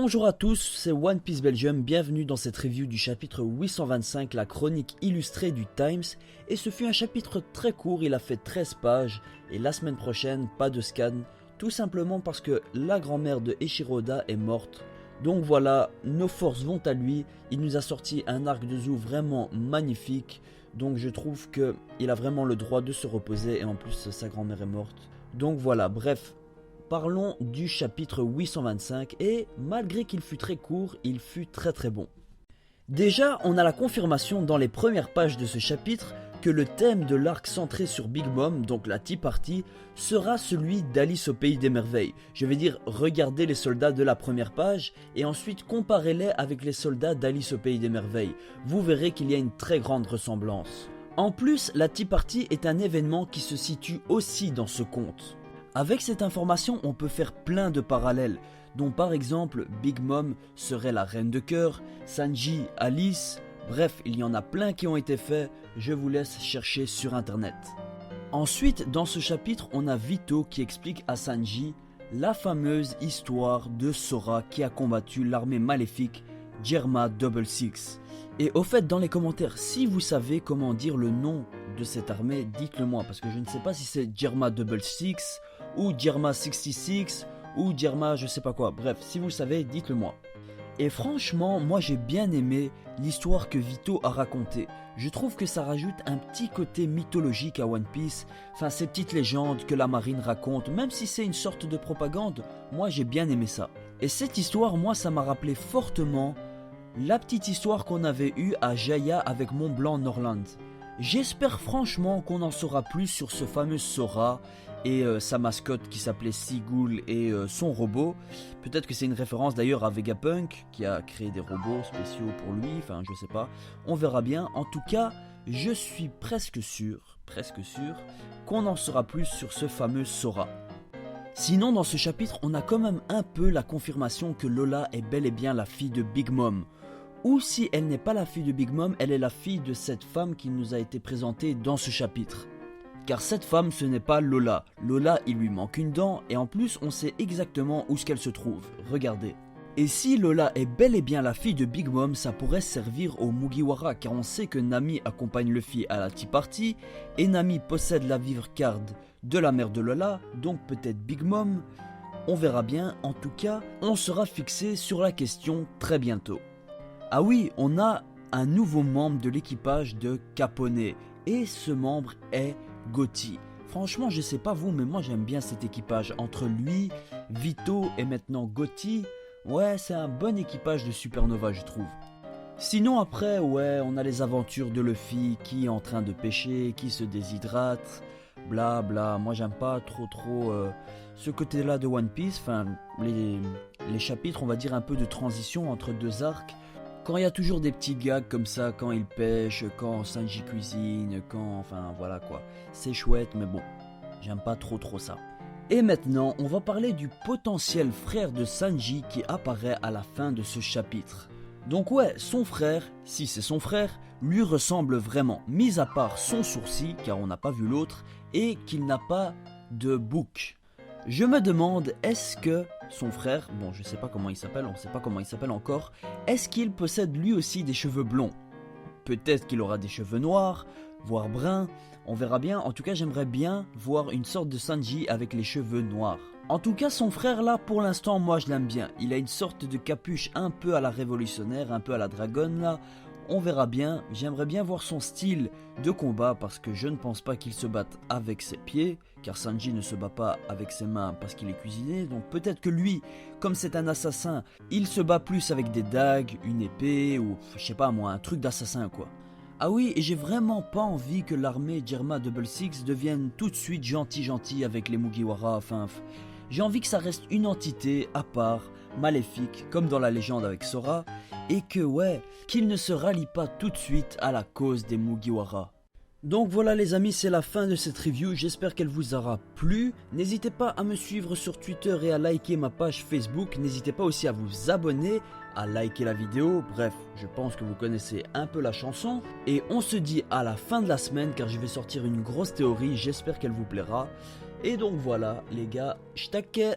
Bonjour à tous, c'est One Piece Belgium, bienvenue dans cette review du chapitre 825, la chronique illustrée du Times. Et ce fut un chapitre très court, il a fait 13 pages, et la semaine prochaine, pas de scan, tout simplement parce que la grand-mère de Eiichiro Oda est morte. Donc voilà, nos forces vont à lui, il nous a sorti un arc de Zou vraiment magnifique, donc je trouve qu'il a vraiment le droit de se reposer, et en plus sa grand-mère est morte. Donc voilà, bref. Parlons du chapitre 825 et malgré qu'il fut très court, il fut très bon. Déjà, on a la confirmation dans les premières pages de ce chapitre que le thème de l'arc centré sur Big Mom, donc la Tea Party, sera celui d'Alice au Pays des Merveilles. Je vais dire, regardez les soldats de la première page et ensuite comparez-les avec les soldats d'Alice au Pays des Merveilles. Vous verrez qu'il y a une très grande ressemblance. En plus, la Tea Party est un événement qui se situe aussi dans ce conte. Avec cette information, on peut faire plein de parallèles, dont par exemple Big Mom serait la reine de cœur, Sanji, Alice, bref, il y en a plein qui ont été faits, je vous laisse chercher sur internet. Ensuite, dans ce chapitre, on a Vito qui explique à Sanji la fameuse histoire de Sora qui a combattu l'armée maléfique Germa 66. Et au fait, dans les commentaires, si vous savez comment dire le nom de cette armée, dites-le moi, parce que je ne sais pas si c'est Germa 66 ou Germa 66 ou Germa je sais pas quoi, bref, si vous savez, dites-le moi. Et franchement, moi j'ai bien aimé l'histoire que Vito a racontée. Je trouve que ça rajoute un petit côté mythologique à One Piece, enfin ces petites légendes que la marine raconte, même si c'est une sorte de propagande, moi j'ai bien aimé ça. Et cette histoire, moi ça m'a rappelé fortement la petite histoire qu'on avait eue à Jaya avec Mont Blanc Norland. J'espère franchement qu'on en saura plus sur ce fameux Sora et sa mascotte qui s'appelait Seagull et son robot. Peut-être que c'est une référence d'ailleurs à Vegapunk qui a créé des robots spéciaux pour lui, enfin je sais pas, on verra bien. En tout cas, je suis presque sûr qu'on en saura plus sur ce fameux Sora. Sinon dans ce chapitre, on a quand même un peu la confirmation que Lola est bel et bien la fille de Big Mom. Ou si elle n'est pas la fille de Big Mom, elle est la fille de cette femme qui nous a été présentée dans ce chapitre. Car cette femme, ce n'est pas Lola. Lola, il lui manque une dent et en plus, on sait exactement où qu'elle se trouve. Regardez. Et si Lola est bel et bien la fille de Big Mom, ça pourrait servir au Mugiwara car on sait que Nami accompagne Luffy à la Tea Party et Nami possède la vivre card de la mère de Lola, donc peut-être Big Mom. On verra bien, en tout cas, on sera fixé sur la question très bientôt. Ah oui, on a un nouveau membre de l'équipage de Capone et ce membre est Gotti. Franchement, je sais pas vous, mais moi j'aime bien cet équipage. Entre lui, Vito et maintenant Gotti, ouais, c'est un bon équipage de Supernova, je trouve. Sinon après, ouais, on a les aventures de Luffy qui est en train de pêcher, qui se déshydrate, bla bla. Moi j'aime pas trop ce côté-là de One Piece, enfin les chapitres, on va dire un peu de transition entre deux arcs. Quand il y a toujours des petits gags comme ça, quand il pêche, quand Sanji cuisine, enfin voilà quoi. C'est chouette mais bon, j'aime pas trop ça. Et maintenant, on va parler du potentiel frère de Sanji qui apparaît à la fin de ce chapitre. Donc ouais, son frère, si c'est son frère, lui ressemble vraiment, mis à part son sourcil, car on n'a pas vu l'autre, et qu'il n'a pas de bouc. Je me demande, est-ce que son frère, bon je sais pas comment il s'appelle, on sait pas comment il s'appelle encore, est-ce qu'il possède lui aussi des cheveux blonds? Peut-être qu'il aura des cheveux noirs, voire bruns, on verra bien. En tout cas j'aimerais bien voir une sorte de Sanji avec les cheveux noirs. En tout cas son frère là pour l'instant moi je l'aime bien, il a une sorte de capuche un peu à la révolutionnaire, un peu à la dragonne là. On verra bien, j'aimerais bien voir son style de combat parce que je ne pense pas qu'il se batte avec ses pieds, car Sanji ne se bat pas avec ses mains parce qu'il est cuisiné, donc peut-être que lui, comme c'est un assassin, il se bat plus avec des dagues, une épée ou je sais pas moi, un truc d'assassin quoi. Ah oui, et j'ai vraiment pas envie que l'armée Germa 66 devienne tout de suite gentil avec les Mugiwara, enfin j'ai envie que ça reste une entité à part, maléfique, comme dans la légende avec Sora, et que ouais, qu'il ne se rallie pas tout de suite à la cause des Mugiwara. Donc voilà les amis, c'est la fin de cette review, j'espère qu'elle vous aura plu. N'hésitez pas à me suivre sur Twitter et à liker ma page Facebook, n'hésitez pas aussi à vous abonner, à liker la vidéo, bref, je pense que vous connaissez un peu la chanson. Et on se dit à la fin de la semaine car je vais sortir une grosse théorie, j'espère qu'elle vous plaira. Et donc voilà les gars, j't'acquais.